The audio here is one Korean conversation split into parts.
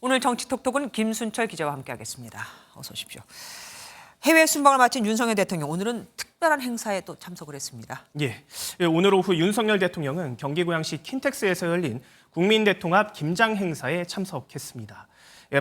오늘 정치톡톡은 김순철 기자와 함께하겠습니다. 어서 오십시오. 해외 순방을 마친 윤석열 대통령, 오늘은 특별한 행사에 또 참석을 했습니다. 예, 오늘 오후 윤석열 대통령은 경기 고양시 킨텍스에서 열린 국민대통합 김장 행사에 참석했습니다.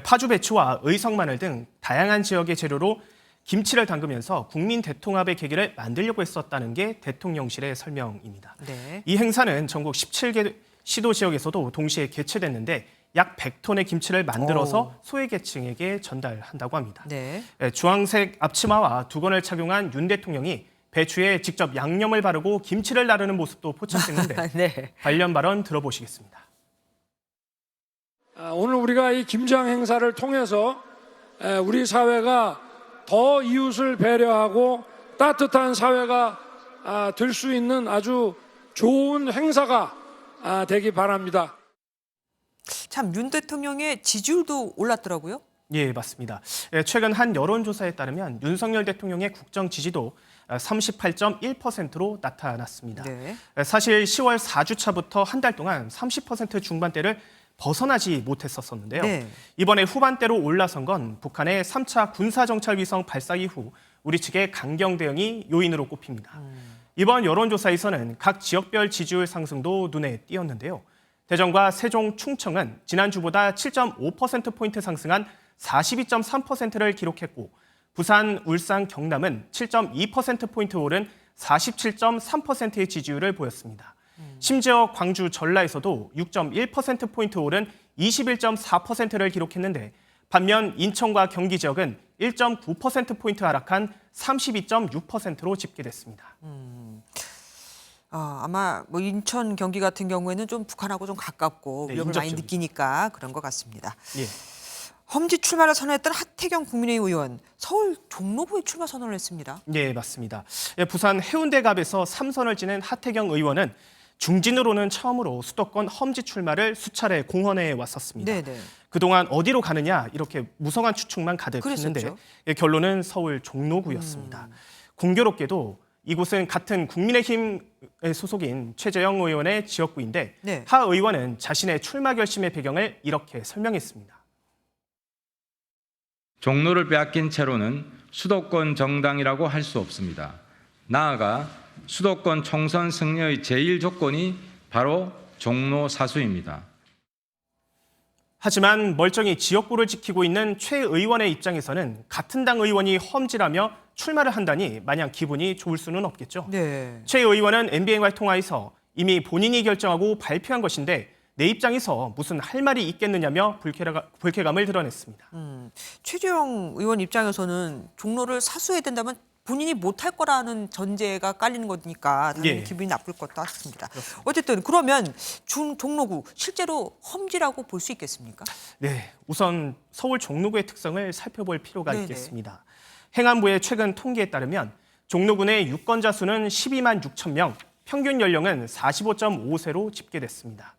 파주 배추와 의성 마늘 등 다양한 지역의 재료로 김치를 담그면서 국민 대통합의 계기를 만들려고 했었다는 게 대통령실의 설명입니다. 네. 이 행사는 전국 17개 시도 지역에서도 동시에 개최됐는데 약 100톤의 김치를 만들어서 소외계층에게 전달한다고 합니다. 네. 주황색 앞치마와 두건을 착용한 윤 대통령이 배추에 직접 양념을 바르고 김치를 나르는 모습도 포착됐는데 네. 관련 발언 들어보시겠습니다. 오늘 우리가 이 김장 행사를 통해서 우리 사회가 더 이웃을 배려하고 따뜻한 사회가 될 수 있는 아주 좋은 행사가 되기 바랍니다. 참, 윤 대통령의 지지율도 올랐더라고요. 예, 맞습니다. 최근 한 여론조사에 따르면 윤석열 대통령의 국정 지지도 38.1%로 나타났습니다. 네. 사실 10월 4주차부터 한 달 동안 30% 중반대를 벗어나지 못했었는데요. 네. 이번에 후반대로 올라선 건 북한의 3차 군사정찰위성 발사 이후 우리 측의 강경 대응이 요인으로 꼽힙니다. 이번 여론조사에서는 각 지역별 지지율 상승도 눈에 띄었는데요. 대전과 세종, 충청은 지난주보다 7.5%포인트 상승한 42.3%를 기록했고 부산, 울산, 경남은 7.2%포인트 오른 47.3%의 지지율을 보였습니다. 심지어 광주, 전라에서도 6.1%포인트 오른 21.4%를 기록했는데 반면 인천과 경기 지역은 1.9%포인트 하락한 32.6%로 집계됐습니다. 아마 뭐 인천, 경기 같은 경우에는 좀 북한하고 좀 가깝고 네, 위협을 많이 인접적이죠. 느끼니까 그런 것 같습니다. 예. 험지 출마를 선언했던 하태경 국민의힘 의원, 서울 종로구에 출마 선언을 했습니다. 네, 맞습니다. 부산 해운대갑에서 3선을 지낸 하태경 의원은 중진으로는 처음으로 수도권 험지 출마를 수차례 공언해 왔었습니다. 네네. 그동안 어디로 가느냐 이렇게 무성한 추측만 가득했는데 그랬었죠. 결론은 서울 종로구였습니다. 공교롭게도 이곳은 같은 국민의힘 소속인 최재형 의원의 지역구인데 네. 하 의원은 자신의 출마 결심의 배경을 이렇게 설명했습니다. 종로를 빼앗긴 채로는 수도권 정당이라고 할 수 없습니다. 나아가 수도권 총선 승리의 제1 조건이 바로 종로 사수입니다. 하지만 멀쩡히 지역구를 지키고 있는 최 의원의 입장에서는 같은 당 의원이 험지라며 출마를 한다니 마냥 기분이 좋을 수는 없겠죠. 네. 최 의원은 MBN과의 통화에서 이미 본인이 결정하고 발표한 것인데 내 입장에서 무슨 할 말이 있겠느냐며 불쾌감을 드러냈습니다. 최재형 의원 입장에서는 종로를 사수해야 된다면 본인이 못할 거라는 전제가 깔리는 거니까 당연히 예. 기분이 나쁠 것도 같습니다. 어쨌든 그러면 종로구 실제로 험지라고 볼 수 있겠습니까? 네, 우선 서울 종로구의 특성을 살펴볼 필요가 네네. 있겠습니다. 행안부의 최근 통계에 따르면 종로구 내 유권자 수는 12만 6천 명, 평균 연령은 45.5세로 집계됐습니다.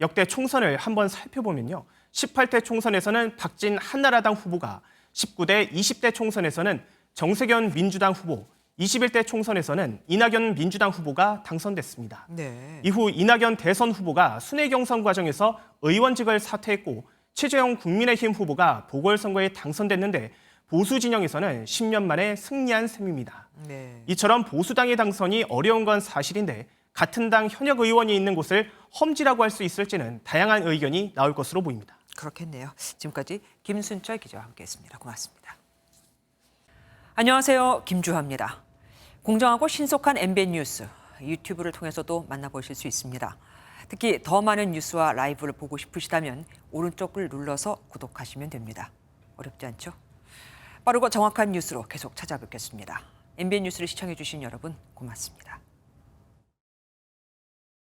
역대 총선을 한번 살펴보면요. 18대 총선에서는 박진 한나라당 후보가, 19대 20대 총선에서는 정세균 민주당 후보, 21대 총선에서는 이낙연 민주당 후보가 당선됐습니다. 네. 이후 이낙연 대선 후보가 순회 경선 과정에서 의원직을 사퇴했고 최재형 국민의힘 후보가 보궐선거에 당선됐는데 보수 진영에서는 10년 만에 승리한 셈입니다. 네. 이처럼 보수당의 당선이 어려운 건 사실인데 같은 당 현역 의원이 있는 곳을 험지라고 할 수 있을지는 다양한 의견이 나올 것으로 보입니다. 그렇겠네요. 지금까지 김순철 기자와 함께했습니다. 고맙습니다. 안녕하세요. 김주하입니다. 공정하고 신속한 MBN 뉴스, 유튜브를 통해서도 만나보실 수 있습니다. 특히 더 많은 뉴스와 라이브를 보고 싶으시다면 오른쪽을 눌러서 구독하시면 됩니다. 어렵지 않죠? 빠르고 정확한 뉴스로 계속 찾아뵙겠습니다. MBN 뉴스를 시청해 주신 여러분 고맙습니다.